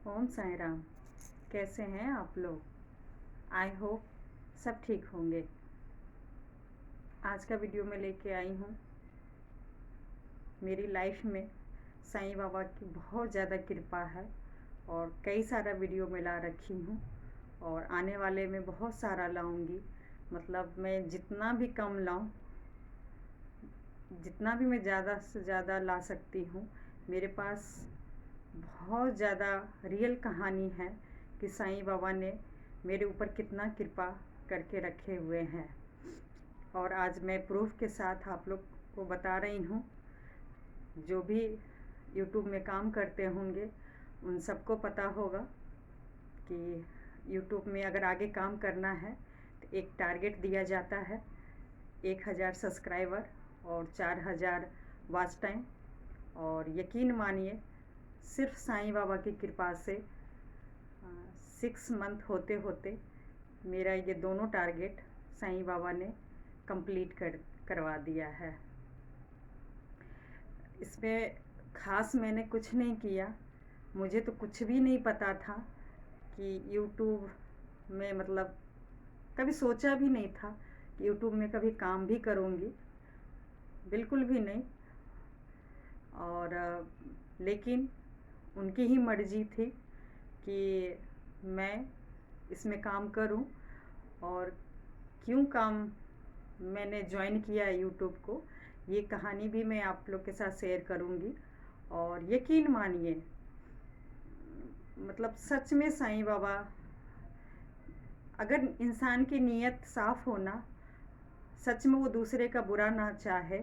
ओम साई राम। कैसे हैं आप लोग? आई होप सब ठीक होंगे। आज का वीडियो मैं लेके आई हूँ। मेरी लाइफ में साईं बाबा की बहुत ज़्यादा कृपा है और कई सारा वीडियो मैं ला रखी हूँ और आने वाले में बहुत सारा लाऊंगी। मतलब मैं जितना भी कम लाऊं, जितना भी मैं ज़्यादा से ज़्यादा ला सकती हूँ। मेरे पास बहुत ज़्यादा रियल कहानी है कि साईं बाबा ने मेरे ऊपर कितना कृपा करके रखे हुए हैं और आज मैं प्रूफ के साथ आप लोग को बता रही हूँ। जो भी यूट्यूब में काम करते होंगे उन सबको पता होगा कि यूट्यूब में अगर आगे काम करना है तो एक टारगेट दिया जाता है, 1000 सब्सक्राइबर और 4000 वॉच टाइम। और यकीन मानिए सिर्फ साईं बाबा की कृपा से 6 मंथ होते होते मेरा ये दोनों टारगेट साईं बाबा ने कंप्लीट करवा दिया है। इसमें ख़ास मैंने कुछ नहीं किया। मुझे तो कुछ भी नहीं पता था कि यूट्यूब में, मतलब कभी सोचा भी नहीं था कि यूट्यूब में कभी काम भी करूँगी, बिल्कुल भी नहीं। और लेकिन उनकी ही मर्ज़ी थी कि मैं इसमें काम करूं। और क्यों काम मैंने ज्वाइन किया यूट्यूब को, ये कहानी भी मैं आप लोग के साथ शेयर करूंगी। और यकीन मानिए, मतलब सच में साईं बाबा, अगर इंसान की नीयत साफ होना, सच में वो दूसरे का बुरा ना चाहे,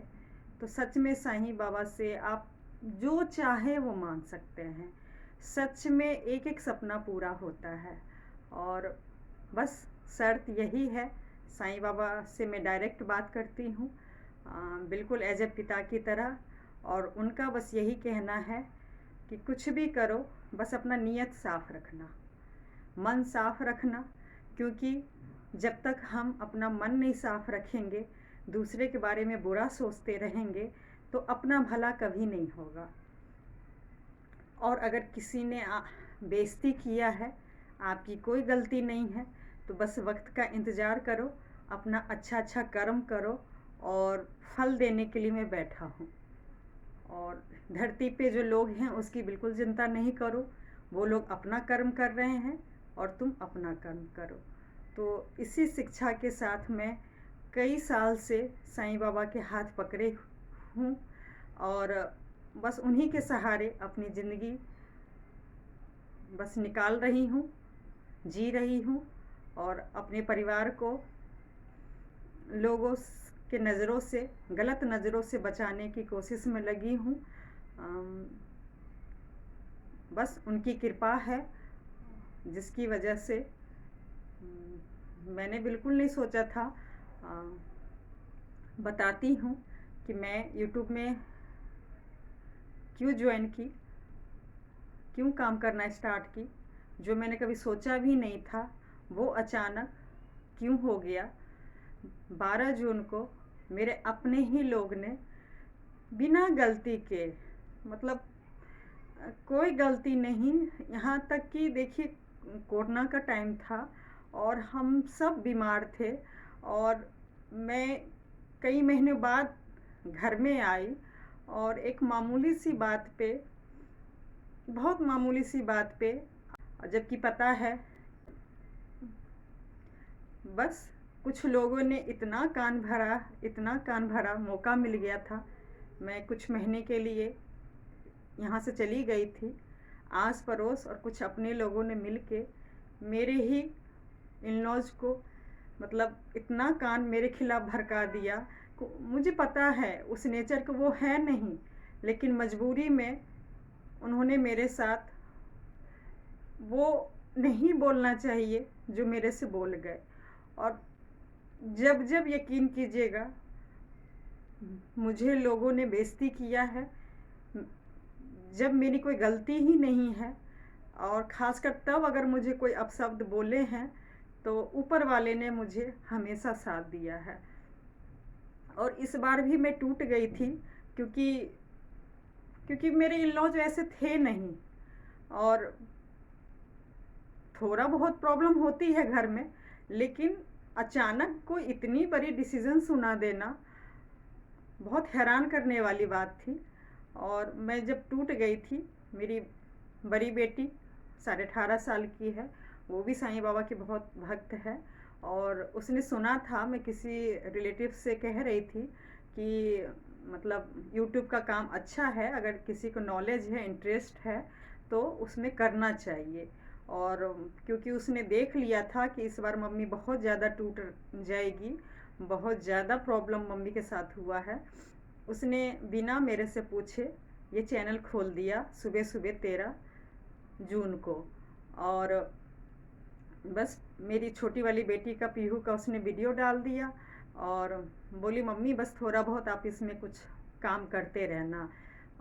तो सच में साईं बाबा से आप जो चाहे वो मांग सकते हैं। सच में एक एक सपना पूरा होता है। और बस शर्त यही है, साईं बाबा से मैं डायरेक्ट बात करती हूँ, बिल्कुल एज ए पिता की तरह। और उनका बस यही कहना है कि कुछ भी करो, बस अपना नीयत साफ रखना, मन साफ रखना। क्योंकि जब तक हम अपना मन नहीं साफ रखेंगे, दूसरे के बारे में बुरा सोचते रहेंगे, तो अपना भला कभी नहीं होगा। और अगर किसी ने बेइज्जती किया है, आपकी कोई गलती नहीं है, तो बस वक्त का इंतज़ार करो, अपना अच्छा अच्छा कर्म करो और फल देने के लिए मैं बैठा हूँ। और धरती पे जो लोग हैं उसकी बिल्कुल चिंता नहीं करो, वो लोग अपना कर्म कर रहे हैं और तुम अपना कर्म करो। तो इसी शिक्षा के साथ मैं कई साल से साईं बाबा के हाथ पकड़े हूँ और बस उन्हीं के सहारे अपनी ज़िंदगी बस निकाल रही हूँ, जी रही हूँ। और अपने परिवार को लोगों के नज़रों से, गलत नज़रों से बचाने की कोशिश में लगी हूँ। बस उनकी कृपा है, जिसकी वजह से मैंने बिल्कुल नहीं सोचा था। बताती हूँ कि मैं यूट्यूब में क्यों ज्वाइन की, क्यों काम करना स्टार्ट की। जो मैंने कभी सोचा भी नहीं था वो अचानक क्यों हो गया। 12 जून को मेरे अपने ही लोग ने बिना गलती के, मतलब कोई गलती नहीं, यहाँ तक कि देखिए कोरोना का टाइम था और हम सब बीमार थे और मैं कई महीने बाद घर में आई और एक मामूली सी बात पे, बहुत मामूली सी बात पे, जबकि पता है, बस कुछ लोगों ने इतना कान भरा, इतना कान भरा, मौका मिल गया था। मैं कुछ महीने के लिए यहाँ से चली गई थी। आस पड़ोस और कुछ अपने लोगों ने मिल के मेरे ही इन लॉज को, मतलब इतना कान मेरे खिलाफ भड़का दिया। मुझे पता है उस नेचर को वो है नहीं, लेकिन मजबूरी में उन्होंने मेरे साथ वो नहीं बोलना चाहिए जो मेरे से बोल गए। और जब जब यकीन कीजिएगा, मुझे लोगों ने बेइज्जती किया है जब मेरी कोई गलती ही नहीं है, और ख़ासकर तब अगर मुझे कोई अपशब्द बोले हैं तो ऊपर वाले ने मुझे हमेशा साथ दिया है। और इस बार भी मैं टूट गई थी क्योंकि मेरे इन लॉज ऐसे थे नहीं। और थोड़ा बहुत प्रॉब्लम होती है घर में, लेकिन अचानक कोई इतनी बड़ी डिसीजन सुना देना बहुत हैरान करने वाली बात थी। और मैं जब टूट गई थी, मेरी बड़ी बेटी 18.5 साल की है, वो भी साईं बाबा की बहुत भक्त है, और उसने सुना था, मैं किसी रिलेटिव से कह रही थी कि मतलब यूट्यूब का काम अच्छा है, अगर किसी को नॉलेज है, इंटरेस्ट है तो उसमें करना चाहिए। और क्योंकि उसने देख लिया था कि इस बार मम्मी बहुत ज़्यादा टूट जाएगी, बहुत ज़्यादा प्रॉब्लम मम्मी के साथ हुआ है, उसने बिना मेरे से पूछे ये चैनल खोल दिया सुबह सुबह 13 जून को। और बस मेरी छोटी वाली बेटी का, पीहू का, उसने वीडियो डाल दिया और बोली मम्मी बस थोड़ा बहुत आप इसमें कुछ काम करते रहना।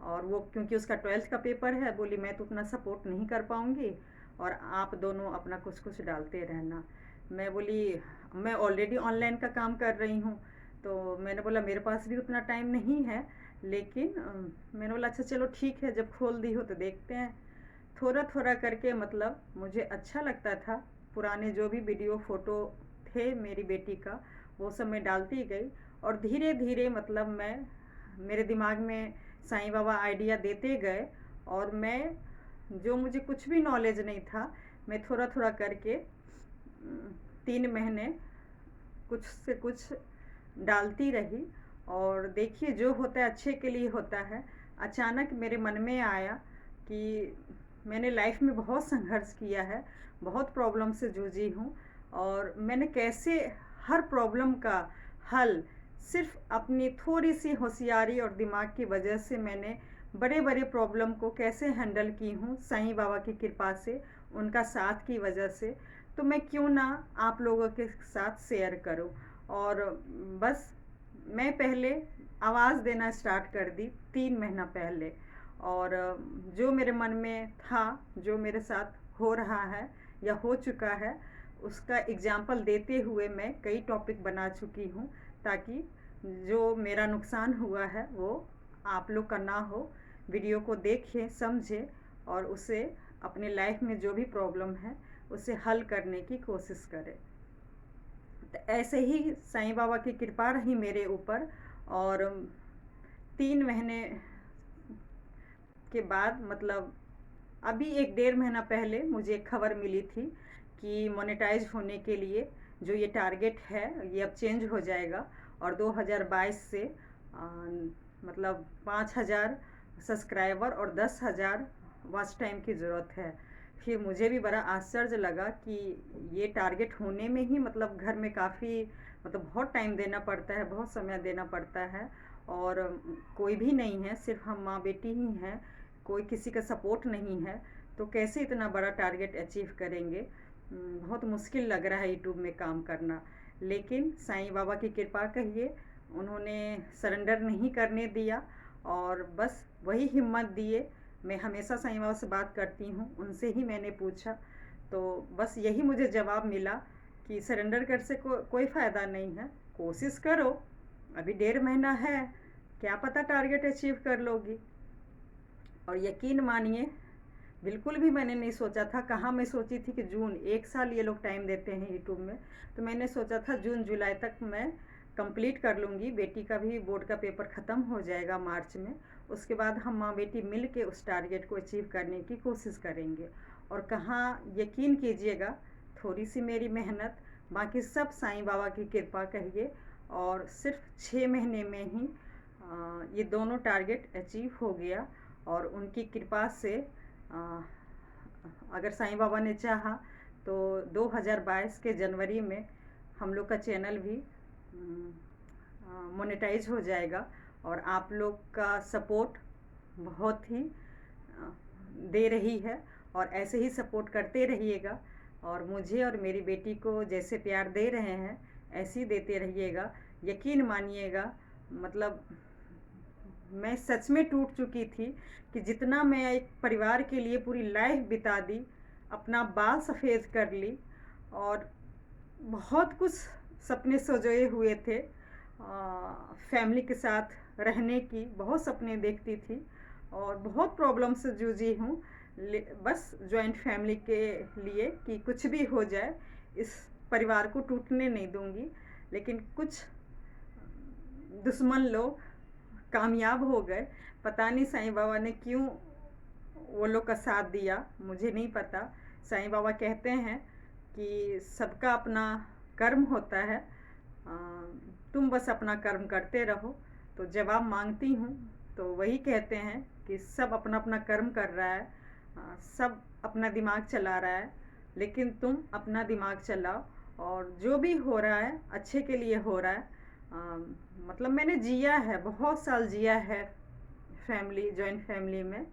और वो क्योंकि उसका 12th का पेपर है, बोली मैं तो उतना सपोर्ट नहीं कर पाऊँगी और आप दोनों अपना कुछ कुछ डालते रहना। मैं बोली मैं ऑलरेडी ऑनलाइन का काम कर रही हूँ, तो मैंने बोला मेरे पास भी उतना टाइम नहीं है, लेकिन मैंने बोला अच्छा चलो ठीक है, जब खोल दी हो तो देखते हैं। थोड़ा थोड़ा करके मतलब मुझे अच्छा लगता था, पुराने जो भी वीडियो फ़ोटो थे मेरी बेटी का वो सब मैं डालती गई, और धीरे धीरे मतलब मैं, मेरे दिमाग में साईं बाबा आइडिया देते गए, और मैं जो मुझे कुछ भी नॉलेज नहीं था, मैं थोड़ा थोड़ा करके 3 महीने कुछ से कुछ डालती रही। और देखिए जो होता है अच्छे के लिए होता है। अचानक मेरे मन में आया कि मैंने लाइफ में बहुत संघर्ष किया है, बहुत प्रॉब्लम से जूझी हूँ, और मैंने कैसे हर प्रॉब्लम का हल सिर्फ अपनी थोड़ी सी होशियारी और दिमाग की वजह से मैंने बड़े बड़े प्रॉब्लम को कैसे हैंडल की हूँ, साईं बाबा की कृपा से, उनका साथ की वजह से। तो मैं क्यों ना आप लोगों के साथ शेयर करूं। और बस मैं पहले आवाज़ देना स्टार्ट कर दी 3 महीना पहले, और जो मेरे मन में था, जो मेरे साथ हो रहा है या हो चुका है, उसका एग्जाम्पल देते हुए मैं कई टॉपिक बना चुकी हूँ, ताकि जो मेरा नुकसान हुआ है वो आप लोग का ना हो। वीडियो को देखें, समझें और उसे अपने लाइफ में जो भी प्रॉब्लम है उसे हल करने की कोशिश करें। तो ऐसे ही साईं बाबा की कृपा रही मेरे ऊपर। और 3 महीने के बाद मतलब अभी 1 डेढ़ महीना पहले मुझे एक खबर मिली थी कि मोनेटाइज होने के लिए जो ये टारगेट है ये अब चेंज हो जाएगा, और 2022 से मतलब 5,000 सब्सक्राइबर और 10,000 वॉच टाइम की ज़रूरत है। फिर मुझे भी बड़ा आश्चर्य लगा कि ये टारगेट होने में ही मतलब घर में काफ़ी मतलब बहुत टाइम देना पड़ता है, बहुत समय देना पड़ता है, और कोई भी नहीं है, सिर्फ हम माँ बेटी ही हैं, कोई किसी का सपोर्ट नहीं है, तो कैसे इतना बड़ा टारगेट अचीव करेंगे। बहुत मुश्किल लग रहा है यूट्यूब में काम करना। लेकिन साईं बाबा की कृपा कहिए, उन्होंने सरेंडर नहीं करने दिया, और बस वही हिम्मत दिए। मैं हमेशा साईं बाबा से बात करती हूँ, उनसे ही मैंने पूछा, तो बस यही मुझे जवाब मिला कि सरेंडर कर से कोई फ़ायदा नहीं है, कोशिश करो, अभी 1.5 महीना है, क्या पता टारगेट अचीव कर लोगी। और यकीन मानिए बिल्कुल भी मैंने नहीं सोचा था, कहाँ मैं सोची थी कि जून, 1 साल ये लोग टाइम देते हैं यूट्यूब में, तो मैंने सोचा था जून जुलाई तक मैं कंप्लीट कर लूँगी। बेटी का भी बोर्ड का पेपर ख़त्म हो जाएगा मार्च में, उसके बाद हम माँ बेटी मिल के उस टारगेट को अचीव करने की कोशिश करेंगे। और कहाँ, यकीन कीजिएगा, थोड़ी सी मेरी मेहनत, बाकी सब साईं बाबा की कृपा कहिए, और सिर्फ 6 महीने में ही ये दोनों टारगेट अचीव हो गया। और उनकी कृपा से अगर साईं बाबा ने चाहा तो 2022 के जनवरी में हम लोग का चैनल भी मोनेटाइज हो जाएगा। और आप लोग का सपोर्ट बहुत ही दे रही है, और ऐसे ही सपोर्ट करते रहिएगा, और मुझे और मेरी बेटी को जैसे प्यार दे रहे हैं ऐसे ही देते रहिएगा। यकीन मानिएगा, मतलब मैं सच में टूट चुकी थी कि जितना मैं एक परिवार के लिए पूरी लाइफ बिता दी, अपना बाल सफ़ेद कर ली, और बहुत कुछ सपने सजोए हुए थे, फैमिली के साथ रहने की बहुत सपने देखती थी, और बहुत प्रॉब्लम से जूझी हूँ, बस जॉइंट फैमिली के लिए कि कुछ भी हो जाए इस परिवार को टूटने नहीं दूंगी। लेकिन कुछ दुश्मन लोग कामयाब हो गए। पता नहीं साईं बाबा ने क्यों वो लोग का साथ दिया, मुझे नहीं पता। साईं बाबा कहते हैं कि सबका अपना कर्म होता है, अ, तुम बस अपना कर्म करते रहो। तो जवाब मांगती हूँ तो वही कहते हैं कि सब अपना अपना कर्म कर रहा है, सब अपना दिमाग चला रहा है, लेकिन तुम अपना दिमाग चलाओ और जो भी हो रहा है अच्छे के लिए हो रहा है। मतलब मैंने जिया है, बहुत साल जिया है फैमिली, जॉइंट फैमिली में।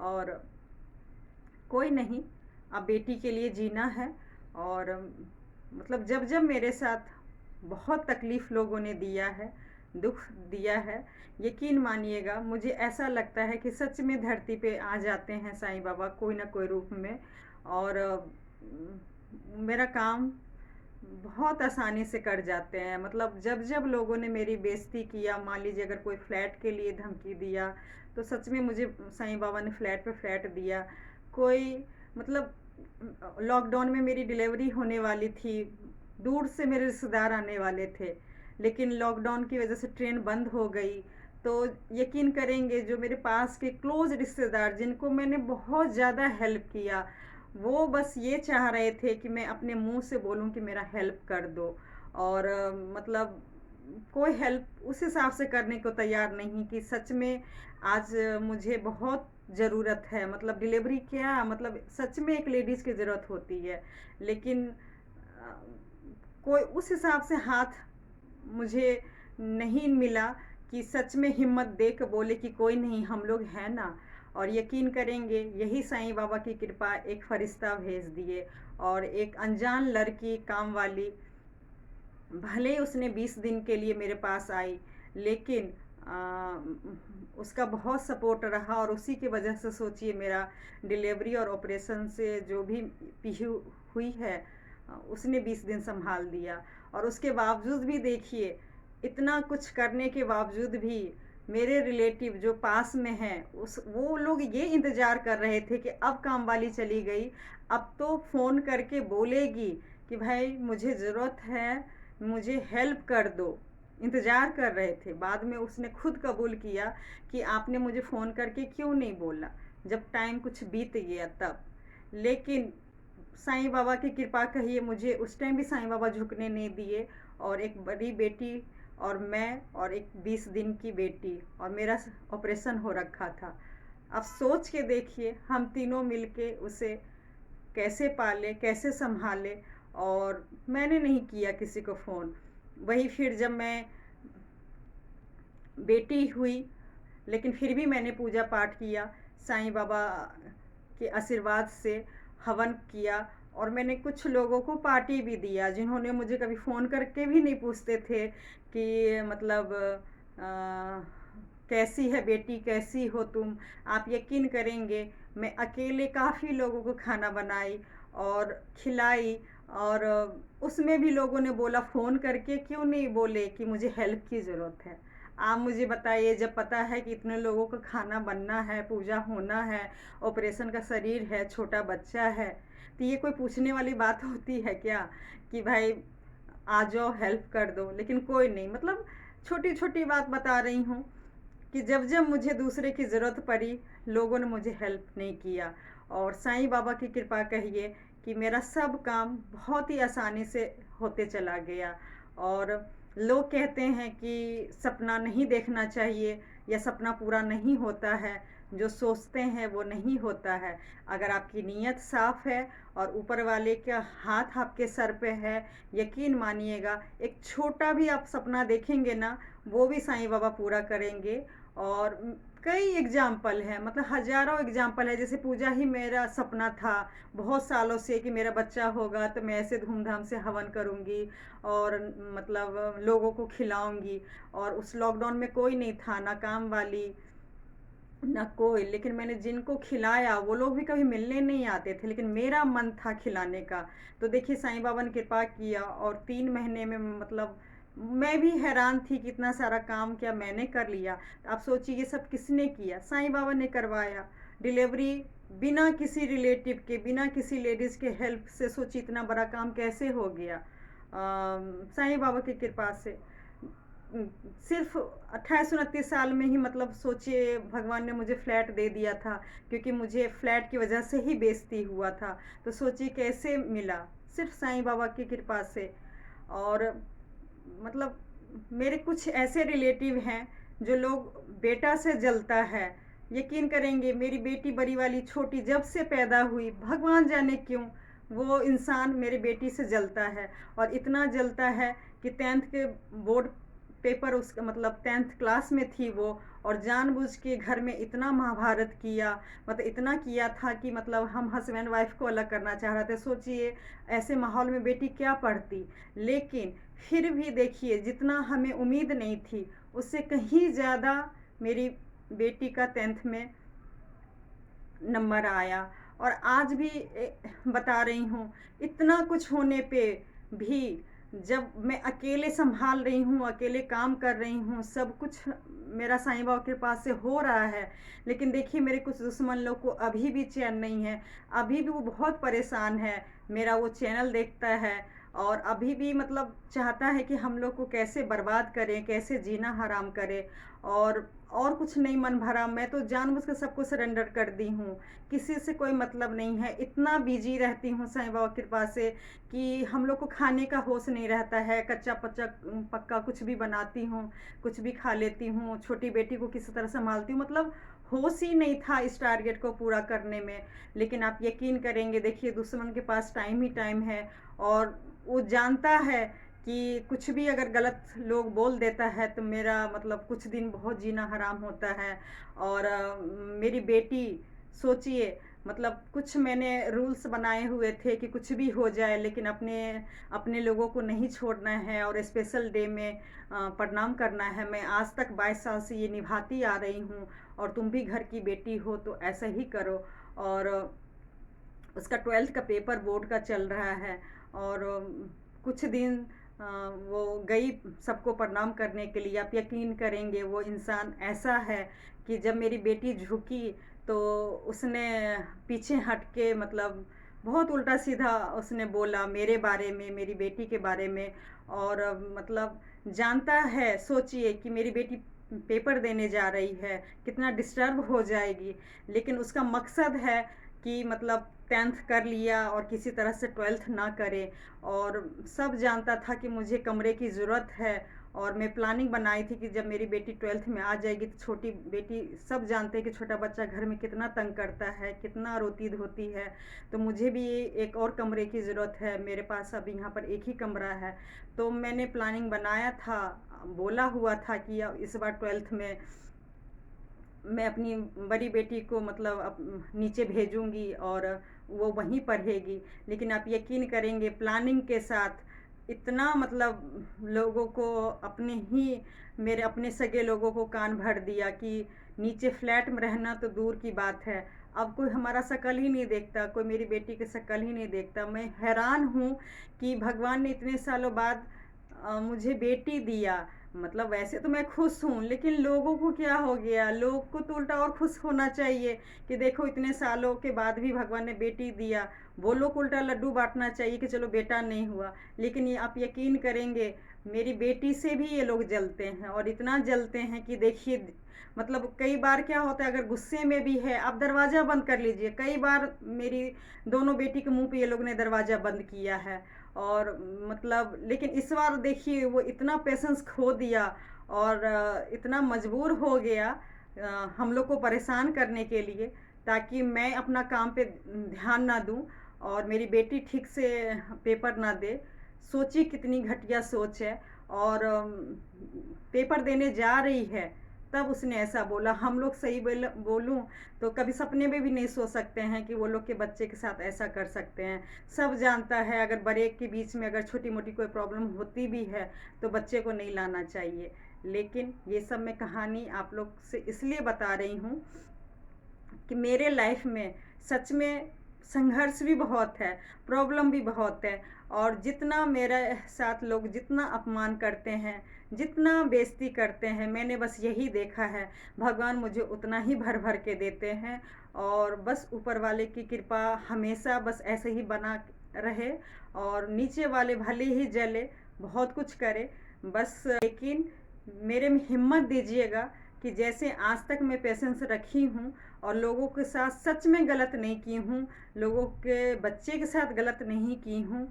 और कोई नहीं, अब बेटी के लिए जीना है। और मतलब जब जब मेरे साथ बहुत तकलीफ़ लोगों ने दिया है, दुख दिया है, यकीन मानिएगा मुझे ऐसा लगता है कि सच में धरती पे आ जाते हैं साईं बाबा कोई ना कोई रूप में। और मेरा काम बहुत आसानी से कर जाते हैं। मतलब जब जब लोगों ने मेरी बेइज्जती किया, मान लीजिए अगर कोई फ्लैट के लिए धमकी दिया, तो सच में मुझे साईं बाबा ने फ्लैट पे फ्लैट दिया। कोई मतलब लॉकडाउन में मेरी डिलीवरी होने वाली थी, दूर से मेरे रिश्तेदार आने वाले थे, लेकिन लॉकडाउन की वजह से ट्रेन बंद हो गई। तो यकीन करेंगे जो मेरे पास के क्लोज रिश्तेदार जिनको मैंने बहुत ज़्यादा हेल्प किया, वो बस ये चाह रहे थे कि मैं अपने मुंह से बोलूं कि मेरा हेल्प कर दो। और मतलब कोई हेल्प उस हिसाब से करने को तैयार नहीं कि सच में आज मुझे बहुत ज़रूरत है। मतलब डिलीवरी क्या, मतलब सच में एक लेडीज़ की ज़रूरत होती है, लेकिन कोई उस हिसाब से हाथ मुझे नहीं मिला कि सच में हिम्मत दे के बोले कि कोई नहीं, हम लोग हैं ना। और यकीन करेंगे यही साईं बाबा की कृपा, एक फरिश्ता भेज दिए। और एक अनजान लड़की काम वाली, भले ही उसने 20 दिन के लिए मेरे पास आई, लेकिन उसका बहुत सपोर्ट रहा। और उसी की वजह से सोचिए मेरा डिलीवरी और ऑपरेशन से जो भी पीहू हुई है, उसने 20 दिन संभाल दिया। और उसके बावजूद भी देखिए, इतना कुछ करने के बावजूद भी मेरे रिलेटिव जो पास में हैं, उस वो लोग ये इंतज़ार कर रहे थे कि अब काम वाली चली गई, अब तो फ़ोन करके बोलेगी कि भाई मुझे ज़रूरत है, मुझे हेल्प कर दो। इंतज़ार कर रहे थे। बाद में उसने खुद कबूल किया कि आपने मुझे फ़ोन करके क्यों नहीं बोला, जब टाइम कुछ बीत गया तब। लेकिन साईं बाबा की कृपा कहिए, मुझे उस टाइम भी साईं बाबा झुकने नहीं दिए। और एक बड़ी बेटी और मैं और एक 20 दिन की बेटी, और मेरा ऑपरेशन हो रखा था। अब सोच के देखिए हम तीनों मिलके उसे कैसे पाले, कैसे संभाले। और मैंने नहीं किया किसी को फ़ोन। वही फिर जब मैं बेटी हुई, लेकिन फिर भी मैंने पूजा पाठ किया, साईं बाबा के आशीर्वाद से हवन किया। और मैंने कुछ लोगों को पार्टी भी दिया जिन्होंने मुझे कभी फ़ोन करके भी नहीं पूछते थे कि मतलब कैसी है बेटी, कैसी हो तुम। आप यकीन करेंगे मैं अकेले काफ़ी लोगों को खाना बनाई और खिलाई। और उसमें भी लोगों ने बोला फ़ोन करके क्यों नहीं बोले कि मुझे हेल्प की ज़रूरत है। आप मुझे बताइए, जब पता है कि इतने लोगों का खाना बनना है, पूजा होना है, ऑपरेशन का शरीर है, छोटा बच्चा है, तो ये कोई पूछने वाली बात होती है क्या कि भाई आ जाओ हेल्प कर दो। लेकिन कोई नहीं, मतलब छोटी छोटी बात बता रही हूँ कि जब जब मुझे दूसरे की ज़रूरत पड़ी, लोगों ने मुझे हेल्प नहीं किया। और साईं बाबा की कृपा कहिए कि मेरा सब काम बहुत ही आसानी से होते चला गया। और लोग कहते हैं कि सपना नहीं देखना चाहिए या सपना पूरा नहीं होता है, जो सोचते हैं वो नहीं होता है। अगर आपकी नीयत साफ़ है और ऊपर वाले का हाथ आपके सर पे है, यकीन मानिएगा एक छोटा भी आप सपना देखेंगे ना, वो भी साईं बाबा पूरा करेंगे। और कई एग्जाम्पल हैं, मतलब हज़ारों एग्जाम्पल है। जैसे पूजा ही मेरा सपना था बहुत सालों से कि मेरा बच्चा होगा तो मैं ऐसे धूमधाम से हवन करूँगी और मतलब लोगों को खिलाऊँगी। और उस लॉकडाउन में कोई नहीं था, ना काम वाली ना कोई, लेकिन मैंने जिनको खिलाया वो लोग भी कभी मिलने नहीं आते थे, लेकिन मेरा मन था खिलाने का। तो देखिए साईं बाबा ने कृपा किया और 3 महीने में मतलब मैं भी हैरान थी कि इतना सारा काम क्या मैंने कर लिया। आप सोचिए ये सब किसने किया, साईं बाबा ने करवाया। डिलीवरी बिना किसी रिलेटिव के, बिना किसी लेडीज़ के हेल्प से, सोची इतना बड़ा काम कैसे हो गया साईं बाबा की कृपा से। सिर्फ 28-29 साल में ही मतलब सोचिए भगवान ने मुझे फ्लैट दे दिया था, क्योंकि मुझे फ्लैट की वजह से ही बेइज्जती हुआ था। तो सोचिए कैसे मिला, सिर्फ साईं बाबा की कृपा से। और मतलब मेरे कुछ ऐसे रिलेटिव हैं जो लोग बेटा से जलता है। यकीन करेंगे, मेरी बेटी बड़ी वाली छोटी जब से पैदा हुई, भगवान जाने क्यों वो इंसान मेरी बेटी से जलता है। और इतना जलता है कि 10th के बोर्ड पेपर, उसका मतलब 10th क्लास में थी वो, और जानबूझ के घर में इतना महाभारत किया, मतलब इतना किया था कि मतलब हम हस्बैंड वाइफ को अलग करना चाह रहे थे। सोचिए ऐसे माहौल में बेटी क्या पढ़ती। लेकिन फिर भी देखिए, जितना हमें उम्मीद नहीं थी उससे कहीं ज़्यादा मेरी बेटी का 10th में नंबर आया। और आज भी बता रही हूँ, इतना कुछ होने पे भी जब मैं अकेले संभाल रही हूँ, अकेले काम कर रही हूँ, सब कुछ मेरा साईं बाबा के पास से हो रहा है। लेकिन देखिए मेरे कुछ दुश्मन लोग को अभी भी चैन नहीं है, अभी भी वो बहुत परेशान है। मेरा वो चैनल देखता है और अभी भी मतलब चाहता है कि हम लोग को कैसे बर्बाद करें, कैसे जीना हराम करे। और कुछ नहीं मन भरा, मैं तो जानबूझ के सबको सरेंडर कर दी हूँ, किसी से कोई मतलब नहीं है। इतना बिजी रहती हूँ साईं बाबा की कृपा से कि हम लोग को खाने का होश नहीं रहता है। कच्चा पच्चा पक्का कुछ भी बनाती हूँ, कुछ भी खा लेती हूँ, छोटी बेटी को किसी तरह संभालती हूँ, मतलब होश ही नहीं था इस टारगेट को पूरा करने में। लेकिन आप यकीन करेंगे, देखिए दुश्मन के पास टाइम ही टाइम है, और वो जानता है कि कुछ भी अगर गलत लोग बोल देता है तो मेरा मतलब कुछ दिन बहुत जीना हराम होता है। और मेरी बेटी, सोचिए मतलब कुछ मैंने रूल्स बनाए हुए थे कि कुछ भी हो जाए लेकिन अपने अपने लोगों को नहीं छोड़ना है, और स्पेशल डे में प्रणाम करना है। मैं आज तक 22 साल से ये निभाती आ रही हूँ, और तुम भी घर की बेटी हो तो ऐसा ही करो। और उसका 12th का पेपर बोर्ड का चल रहा है, और कुछ दिन वो गई सबको प्रणाम करने के लिए। आप यकीन करेंगे वो इंसान ऐसा है कि जब मेरी बेटी झुकी तो उसने पीछे हट के मतलब बहुत उल्टा सीधा उसने बोला मेरे बारे में, मेरी बेटी के बारे में। और मतलब जानता है, सोचिए कि मेरी बेटी पेपर देने जा रही है, कितना डिस्टर्ब हो जाएगी। लेकिन उसका मकसद है कि मतलब 10th कर लिया और किसी तरह से 12th ना करे। और सब जानता था कि मुझे कमरे की ज़रूरत है, और मैं प्लानिंग बनाई थी कि जब मेरी बेटी 12th में आ जाएगी तो छोटी बेटी, सब जानते हैं कि छोटा बच्चा घर में कितना तंग करता है, कितना रोती धोती है। तो मुझे भी एक और कमरे की ज़रूरत है, मेरे पास अब यहाँ पर एक ही कमरा है। तो मैंने प्लानिंग बनाया था, बोला हुआ था कि इस बार 12th में मैं अपनी बड़ी बेटी को मतलब नीचे भेजूंगी और वो वहीं पढ़ेगी। लेकिन आप यकीन करेंगे, प्लानिंग के साथ इतना मतलब लोगों को, अपने ही मेरे अपने सगे लोगों को कान भर दिया कि नीचे फ्लैट में रहना तो दूर की बात है, अब कोई हमारा शकल ही नहीं देखता, कोई मेरी बेटी की शकल ही नहीं देखता। मैं हैरान हूँ कि भगवान ने इतने सालों बाद मुझे बेटी दिया। मतलब वैसे तो मैं खुश हूँ, लेकिन लोगों को क्या हो गया, लोग को तो उल्टा और खुश होना चाहिए कि देखो इतने सालों के बाद भी भगवान ने बेटी दिया। वो लोग को उल्टा लड्डू बांटना चाहिए कि चलो बेटा नहीं हुआ। लेकिन ये आप यकीन करेंगे, मेरी बेटी से भी ये लोग जलते हैं, और इतना जलते हैं कि देखिए मतलब कई बार क्या होता है, अगर गुस्से में भी है आप दरवाज़ा बंद कर लीजिए। कई बार मेरी दोनों बेटी के मुंह पे ये लोग ने दरवाज़ा बंद किया है। और मतलब लेकिन इस बार देखिए वो इतना पेशेंस खो दिया, और इतना मजबूर हो गया हम लोग को परेशान करने के लिए, ताकि मैं अपना काम पे ध्यान ना दूं और मेरी बेटी ठीक से पेपर ना दे। सोचिए कितनी घटिया सोच है। और पेपर देने जा रही है तब उसने ऐसा बोला। हम लोग सही बोलूं तो कभी सपने में भी नहीं सोच सकते हैं कि वो लोग के बच्चे के साथ ऐसा कर सकते हैं। सब जानता है अगर बड़े के बीच में अगर छोटी मोटी कोई प्रॉब्लम होती भी है तो बच्चे को नहीं लाना चाहिए। लेकिन ये सब मैं कहानी आप लोग से इसलिए बता रही हूँ कि मेरे लाइफ में सच में संघर्ष भी बहुत है, प्रॉब्लम भी बहुत है। और जितना मेरे साथ लोग जितना अपमान करते हैं, जितना बेइज्जती करते हैं, मैंने बस यही देखा है, भगवान मुझे उतना ही भर भर के देते हैं। और बस ऊपर वाले की कृपा हमेशा बस ऐसे ही बना रहे, और नीचे वाले भले ही जले, बहुत कुछ करे बस, लेकिन मेरे में हिम्मत दीजिएगा कि जैसे आज तक मैं पेशेंस रखी हूँ और लोगों के साथ सच में गलत नहीं की हूँ, लोगों के बच्चे के साथ गलत नहीं की हूँ,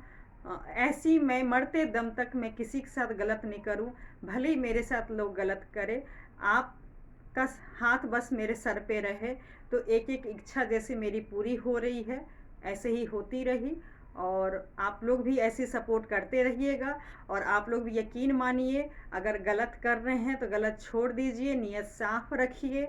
ऐसी मैं मरते दम तक मैं किसी के साथ गलत नहीं करूँ। भले ही मेरे साथ लोग गलत करे, आपका हाथ बस मेरे सर पे रहे, तो एक एक इच्छा जैसे मेरी पूरी हो रही है ऐसे ही होती रही। और आप लोग भी ऐसे सपोर्ट करते रहिएगा। और आप लोग भी यकीन मानिए, अगर गलत कर रहे हैं तो गलत छोड़ दीजिए, नीयत साफ रखिए,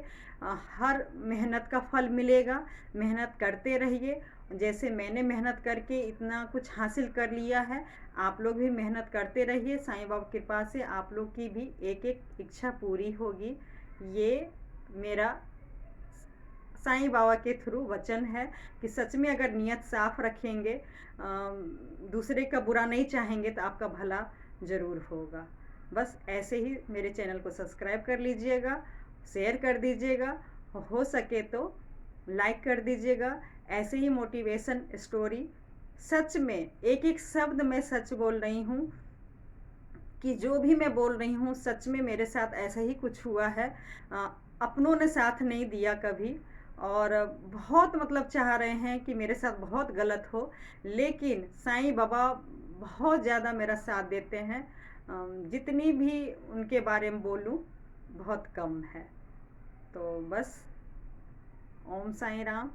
हर मेहनत का फल मिलेगा, मेहनत करते रहिए। जैसे मैंने मेहनत करके इतना कुछ हासिल कर लिया है, आप लोग भी मेहनत करते रहिए, साईं बाबा की कृपा से आप लोग की भी एक एक इच्छा पूरी होगी। ये मेरा साईं बाबा के थ्रू वचन है कि सच में अगर नियत साफ रखेंगे, दूसरे का बुरा नहीं चाहेंगे, तो आपका भला ज़रूर होगा। बस ऐसे ही मेरे चैनल को सब्सक्राइब कर लीजिएगा, शेयर कर दीजिएगा, हो सके तो लाइक कर दीजिएगा। ऐसे ही मोटिवेशन स्टोरी, सच में एक एक शब्द मैं सच बोल रही हूँ कि जो भी मैं बोल रही हूँ सच में मेरे साथ ऐसा ही कुछ हुआ है। अपनों ने साथ नहीं दिया कभी, और बहुत मतलब चाह रहे हैं कि मेरे साथ बहुत गलत हो, लेकिन साईं बाबा बहुत ज़्यादा मेरा साथ देते हैं। जितनी भी उनके बारे में बोलूँ बहुत कम है। तो बस, ओम साईं राम।